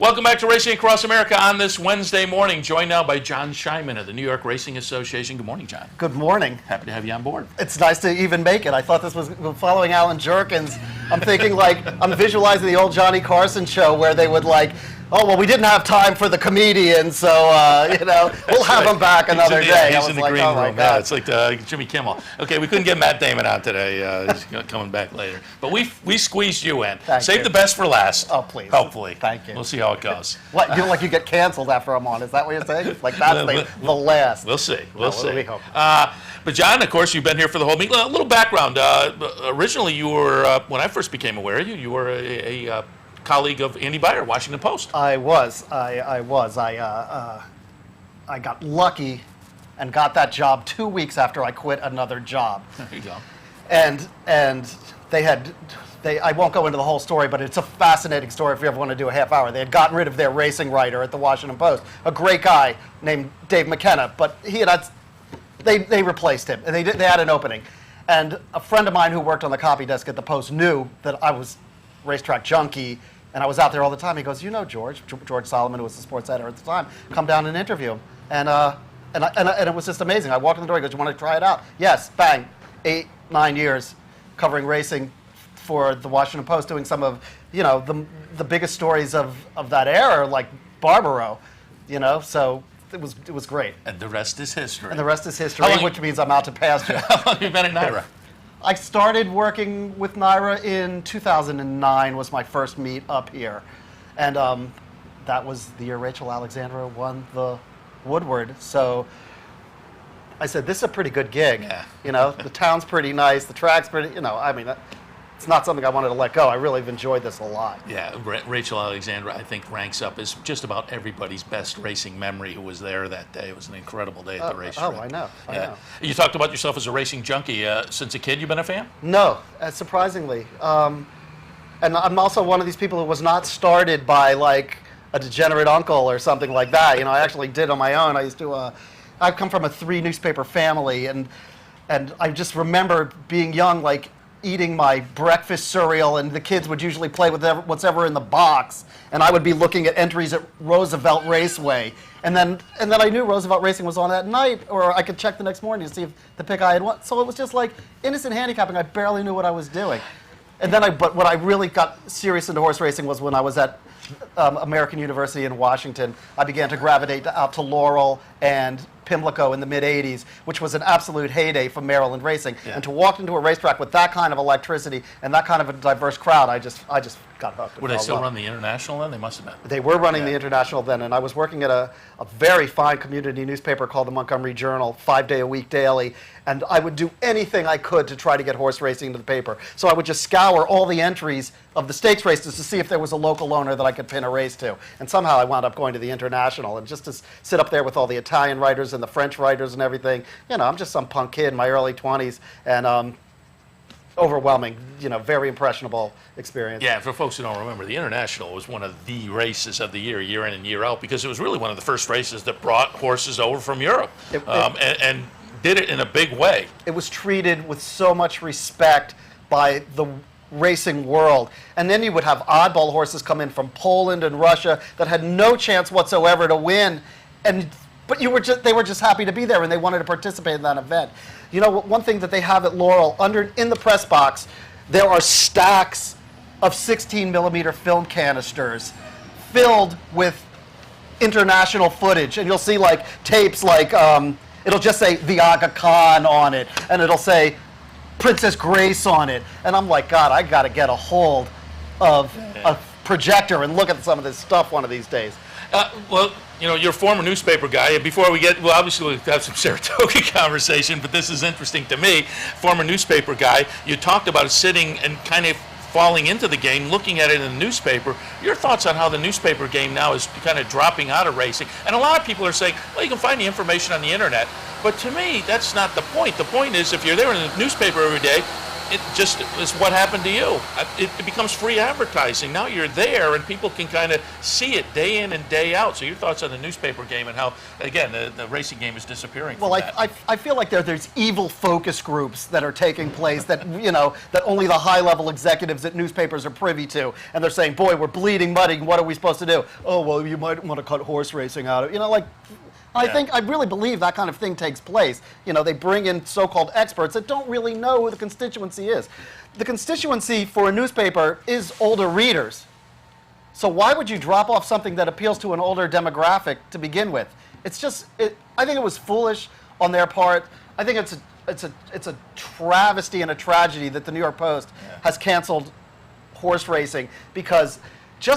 Welcome back to Racing Across America on this Wednesday morning. Joined now by John Scheinman of the New York Racing Association. Good morning, John. Good morning. Happy to have you on board. It's nice to even make it. I thought this was following Alan Jerkins. I'm thinking I'm visualizing the old Johnny Carson show where they would oh, well, we didn't have time for the comedian, so, we'll have him back another day. He's in the green room. Yeah, it's like Jimmy Kimmel. Okay, we couldn't get Matt Damon on today. He's coming back later. But we squeezed you in. Save the best for last. Oh, please. Hopefully. Thank you. We'll see how it goes. What, you feel like you get canceled after I'm on? Is that what you're saying? That's the last. We'll see. We'll see. We hope. But John, of course, you've been here for the whole meeting. A little background. Originally, you were, when I first became aware of you, you were a colleague of Andy Byer, Washington Post. I was. I got lucky and got that job 2 weeks after I quit another job. There you go. And I won't go into the whole story, but it's a fascinating story if you ever want to do a half hour. They had gotten rid of their racing writer at the Washington Post, a great guy named Dave McKenna, but they replaced him, and they had an opening. And a friend of mine who worked on the copy desk at the Post knew that I was racetrack junkie, and I was out there all the time. He goes, George Solomon, who was the sports editor at the time, come down and interview him. And it was just amazing. I walked in the door, he goes, you want to try it out? Yes, bang, 8-9 years covering racing for the Washington Post, doing some of, the biggest stories of that era, like Barbaro, so it was great. And the rest is history. And the rest is history, which means I'm out to pasture. How long have you been at NYRA? I started working with NYRA in 2009 was my first meet up here. And that was the year Rachel Alexandra won the Woodward. So I said, this is a pretty good gig. Yeah. The town's pretty nice, the track's pretty, it's not something I wanted to let go. I really have enjoyed this a lot. Yeah, Rachel Alexandra, I think, ranks up as just about everybody's best racing memory who was there that day. It was an incredible day at the racetrack. Oh, I know. You talked about yourself as a racing junkie. Since a kid, you've been a fan? No, surprisingly. And I'm also one of these people who was not started by, a degenerate uncle or something like that. I actually did on my own. I come from a 3-newspaper family, and I just remember being young, eating my breakfast cereal, and the kids would usually play with what's ever in the box, and I would be looking at entries at Roosevelt Raceway, and then I knew Roosevelt Racing was on that night, or I could check the next morning to see if the pick I had won. So it was just like innocent handicapping. I barely knew what I was doing. And then but when I really got serious into horse racing was when I was at American University in Washington. I began to gravitate out to Laurel and Pimlico in the mid-'80s, which was an absolute heyday for Maryland racing. Yeah. And to walk into a racetrack with that kind of electricity and that kind of a diverse crowd, I just got hooked. Were they still run the International then? They must have been. They were running the International then, and I was working at a very fine community newspaper called the Montgomery Journal, 5-day-a-week daily, and I would do anything I could to try to get horse racing to the paper. So I would just scour all the entries of the stakes races to see if there was a local owner that I could pin a race to. And somehow I wound up going to the International, and just to sit up there with all the Italian writers and the French writers and everything, I'm just some punk kid in my early 20s, and overwhelming, very impressionable experience. Yeah, for folks who don't remember, the International was one of the races of the year in and year out, because it was really one of the first races that brought horses over from Europe, and did it in a big way. It was treated with so much respect by the racing world. And then you would have oddball horses come in from Poland and Russia that had no chance whatsoever to win, but they were just happy to be there, and they wanted to participate in that event. One thing that they have at Laurel, in the press box, there are stacks of 16-millimeter film canisters filled with international footage, and you'll see tapes it'll just say the Aga Khan on it, and it'll say Princess Grace on it, and I'm like, God, I got to get a hold of a projector and look at some of this stuff one of these days. You're a former newspaper guy, and before obviously we'll have some Saratoga conversation, but this is interesting to me. Former newspaper guy, you talked about sitting and kind of falling into the game, looking at it in the newspaper. Your thoughts on how the newspaper game now is kind of dropping out of racing? And a lot of people are saying, well, you can find the information on the internet. But to me, that's not the point. The point is, if you're there in the newspaper every day, it just is what happened to you. It becomes free advertising. Now you're there, and people can kind of see it day in and day out. So your thoughts on the newspaper game and how, again, the racing game is disappearing from that. I feel like there's evil focus groups that are taking place that, that only the high-level executives at newspapers are privy to. And they're saying, boy, we're bleeding muddy. What are we supposed to do? Oh, well, you might want to cut horse racing out of I really believe that kind of thing takes place. They bring in so-called experts that don't really know who the constituency is. The constituency for a newspaper is older readers. So why would you drop off something that appeals to an older demographic to begin with? It's just, I think it was foolish on their part. I think it's a travesty and a tragedy that the New York Post has canceled horse racing because you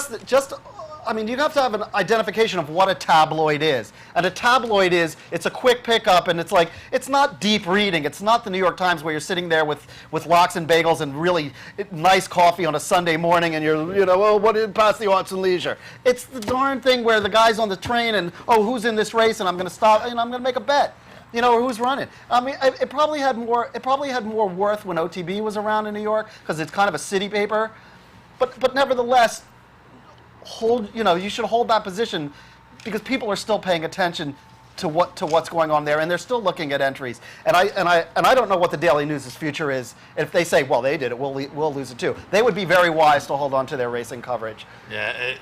have to have an identification of what a tabloid is. And a tabloid it's a quick pickup, and it's not deep reading. It's not the New York Times where you're sitting there with lox and bagels and really nice coffee on a Sunday morning and you're, what did pass the arts and leisure? It's the darn thing where the guy's on the train and, who's in this race and I'm going to stop, and I'm going to make a bet. Or who's running. It probably had more worth when OTB was around in New York because it's kind of a city paper. But nevertheless, you should hold that position because people are still paying attention to what's going on there, and they're still looking at entries. And I don't know what the Daily News' future is. If they say, well, they did it, we'll lose it too. They would be very wise to hold on to their racing coverage. Yeah.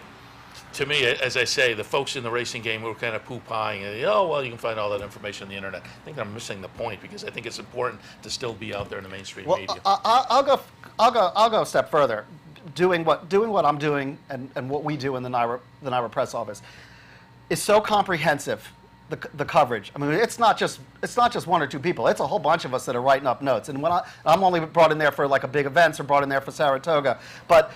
To me, as I say, the folks in the racing game were kind of poo-pahing. You can find all that information on the internet. I think I'm missing the point because I think it's important to still be out there in the mainstream media. I'll go a step further. Doing what I'm doing and what we do in the NYRA press office is so comprehensive. The coverage. It's not just one or two people. It's a whole bunch of us that are writing up notes. And when I'm only brought in there for like a big events or brought in there for Saratoga, but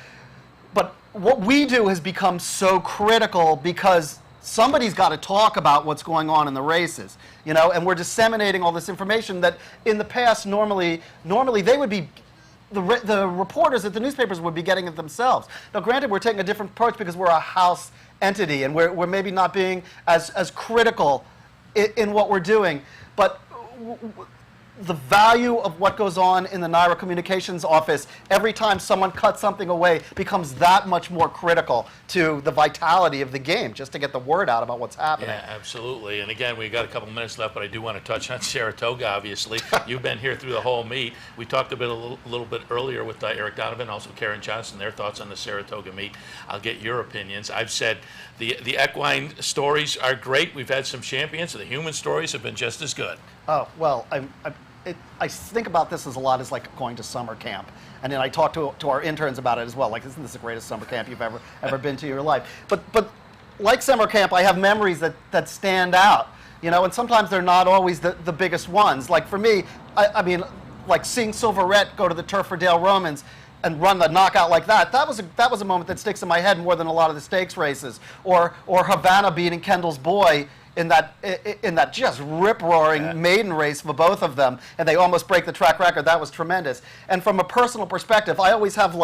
what we do has become so critical because somebody's got to talk about what's going on in the races, and we're disseminating all this information that in the past normally they would be. The reporters at the newspapers would be getting it themselves. Now, granted, we're taking a different approach because we're a house entity and we're maybe not being as critical in what we're doing. But the value of what goes on in the NYRA communications office every time someone cuts something away becomes that much more critical to the vitality of the game, just to get the word out about what's happening. Yeah, absolutely. And again, we've got a couple minutes left, but I do want to touch on Saratoga, obviously. You've been here through the whole meet. We talked a little bit earlier with Eric Donovan, also Karen Johnson, their thoughts on the Saratoga meet. I'll get your opinions. I've said the equine stories are great. We've had some champions. The human stories have been just as good. Oh, well, I think about this as a lot as like going to summer camp. And then I talk to our interns about it as well. Like, isn't this the greatest summer camp you've ever been to in your life? But like summer camp, I have memories that stand out. And sometimes they're not always the biggest ones. Like for me, like seeing Silverette go to the turf for Dale Romans and run the knockout like that was a moment that sticks in my head more than a lot of the stakes races. Or Havana beating Kendall's Boy in that just rip-roaring maiden race for both of them, and they almost break the track record. That was tremendous. And from a personal perspective, I always have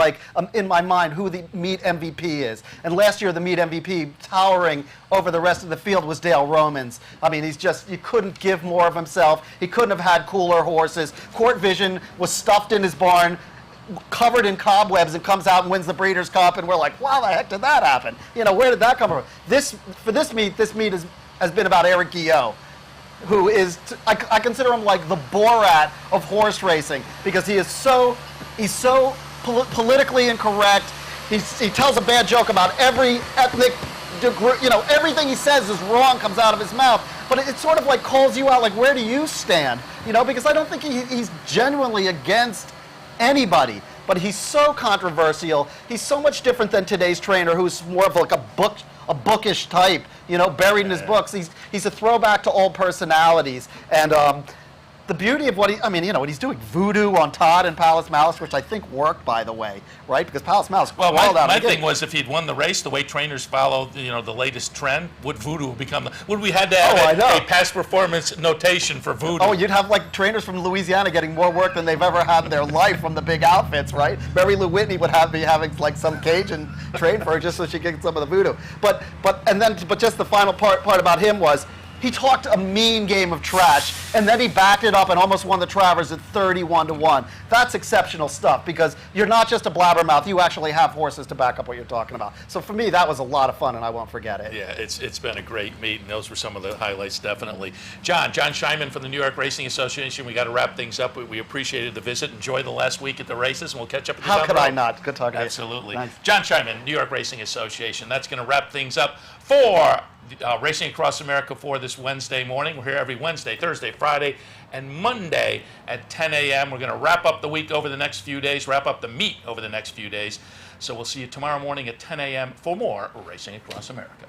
in my mind who the meet MVP is. And last year, the meet MVP, towering over the rest of the field, was Dale Romans. You couldn't give more of himself. He couldn't have had cooler horses. Court Vision was stuffed in his barn, covered in cobwebs, and comes out and wins the Breeders' Cup, and we're like, wow, the heck did that happen? Where did that come from? For this meet has been about Eric Guillot, who is, I consider him like the Borat of horse racing because he's so politically incorrect. He tells a bad joke about every ethnic group. Everything he says is wrong, comes out of his mouth. But it sort of like calls you out, like, where do you stand? Because I don't think he's genuinely against anybody. But he's so controversial. He's so much different than today's trainer, who's more of like a bookish type, buried in his books. He's a throwback to old personalities. And the beauty of what he's doing voodoo on Todd and Palace Malice, which I think worked, by the way, right? Because Palace Malice. Well, my thing was, if he'd won the race, the way trainers follow, the latest trend, would voodoo become? Would we had to have a past performance notation for voodoo? Oh, you'd have like trainers from Louisiana getting more work than they've ever had in their life from the big outfits, right? Mary Lou Whitney would be having like some Cajun train for her just so she could get some of the voodoo. But just the final part about him was, He talked a mean game of trash, and then he backed it up and almost won the Travers at 31-1. That's exceptional stuff because you're not just a blabbermouth. You actually have horses to back up what you're talking about. So for me, that was a lot of fun, and I won't forget it. Yeah, it's been a great meet, and those were some of the highlights, definitely. John Scheinman from the New York Racing Association. We got to wrap things up. We appreciated the visit. Enjoy the last week at the races, and we'll catch up with you down How the could I road. not? Good talking to you. Absolutely. Nice. John Scheinman, New York Racing Association. That's going to wrap things up for Racing Across America for this Wednesday morning. We're here every Wednesday, Thursday, Friday, and Monday at 10 a.m. We're going to wrap up the week over the next few days, wrap up the meet over the next few days. So we'll see you tomorrow morning at 10 a.m. for more Racing Across America.